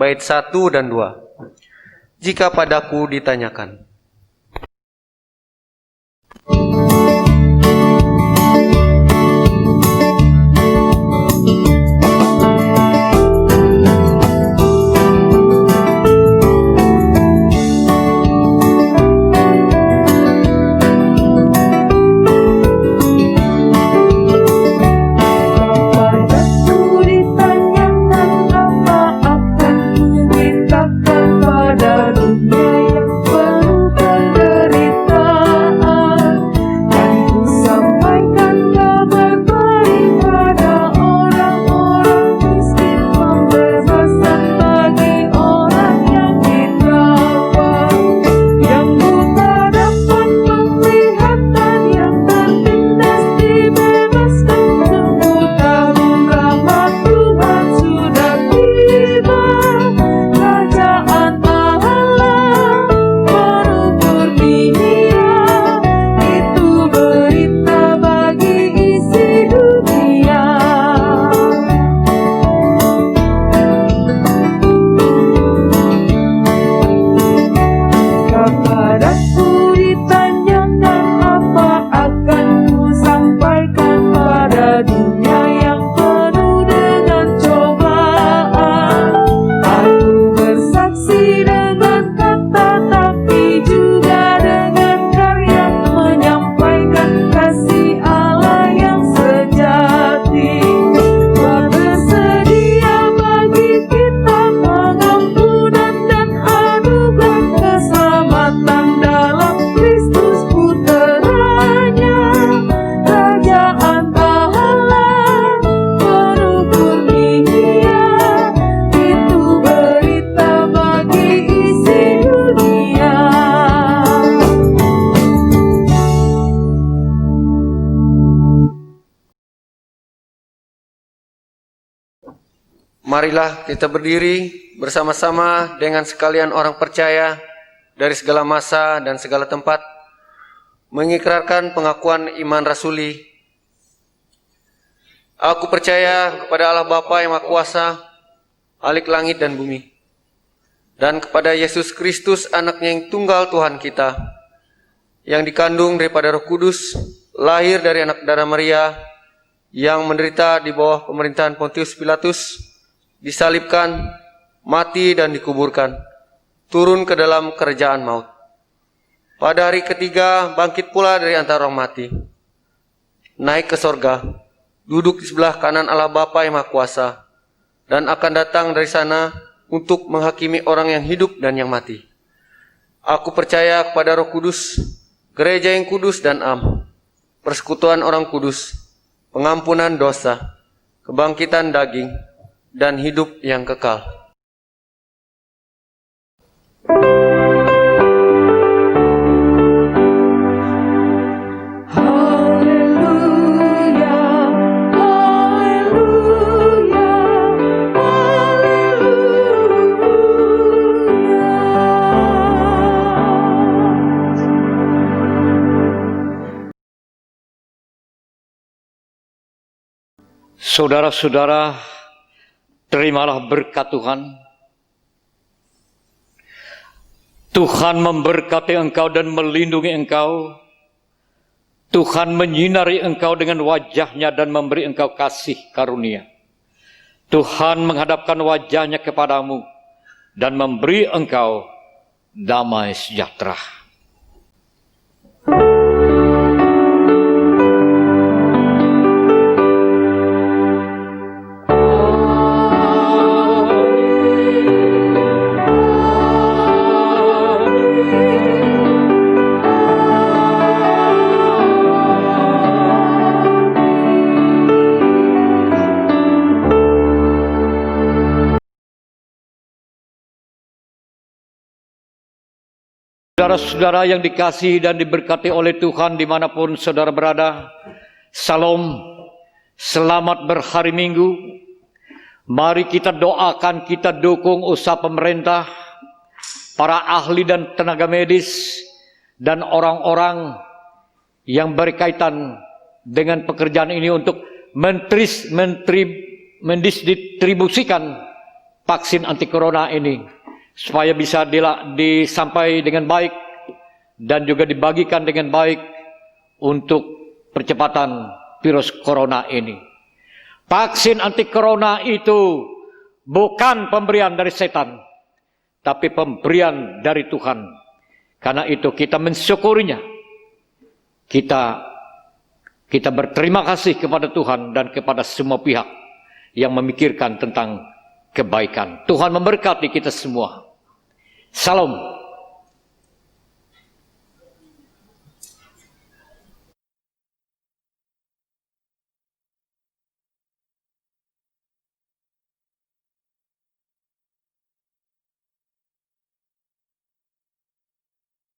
bait 1 dan 2. Jika padaku ditanyakan. Marilah kita berdiri bersama-sama dengan sekalian orang percaya dari segala masa dan segala tempat, mengikrarkan pengakuan iman rasuli. Aku percaya kepada Allah Bapa yang Maha Kuasa, Khalik langit dan bumi, dan kepada Yesus Kristus, anaknya yang tunggal Tuhan kita, yang dikandung daripada Roh Kudus, lahir dari anak darah Maria, yang menderita di bawah pemerintahan Pontius Pilatus, disalibkan, mati dan dikuburkan, turun ke dalam kerajaan maut. Pada hari ketiga bangkit pula dari antara orang mati, naik ke sorga, duduk di sebelah kanan Allah Bapa yang Maha Kuasa, dan akan datang dari sana untuk menghakimi orang yang hidup dan yang mati. Aku percaya kepada Roh Kudus, gereja yang kudus dan am, persekutuan orang kudus, pengampunan dosa, kebangkitan daging, dan hidup yang kekal. Saudara-saudara, terimalah berkat Tuhan. Tuhan memberkati engkau dan melindungi engkau. Tuhan menyinari engkau dengan wajah-Nya dan memberi engkau kasih karunia. Tuhan menghadapkan wajah-Nya kepadamu dan memberi engkau damai sejahtera. Saudara-saudara yang dikasihi dan diberkati oleh Tuhan dimanapun saudara berada, Salam, selamat berhari Minggu. Mari kita doakan, kita dukung usaha pemerintah, para ahli dan tenaga medis, dan orang-orang yang berkaitan dengan pekerjaan ini untuk mendistribusikan vaksin anti corona ini, supaya bisa disampai dengan baik dan juga dibagikan dengan baik untuk percepatan virus corona ini. Vaksin anti corona itu bukan pemberian dari setan, tapi pemberian dari Tuhan. Karena itu kita mensyukurinya. Kita berterima kasih kepada Tuhan dan kepada semua pihak yang memikirkan tentang kebaikan. Tuhan memberkati kita semua. Salam.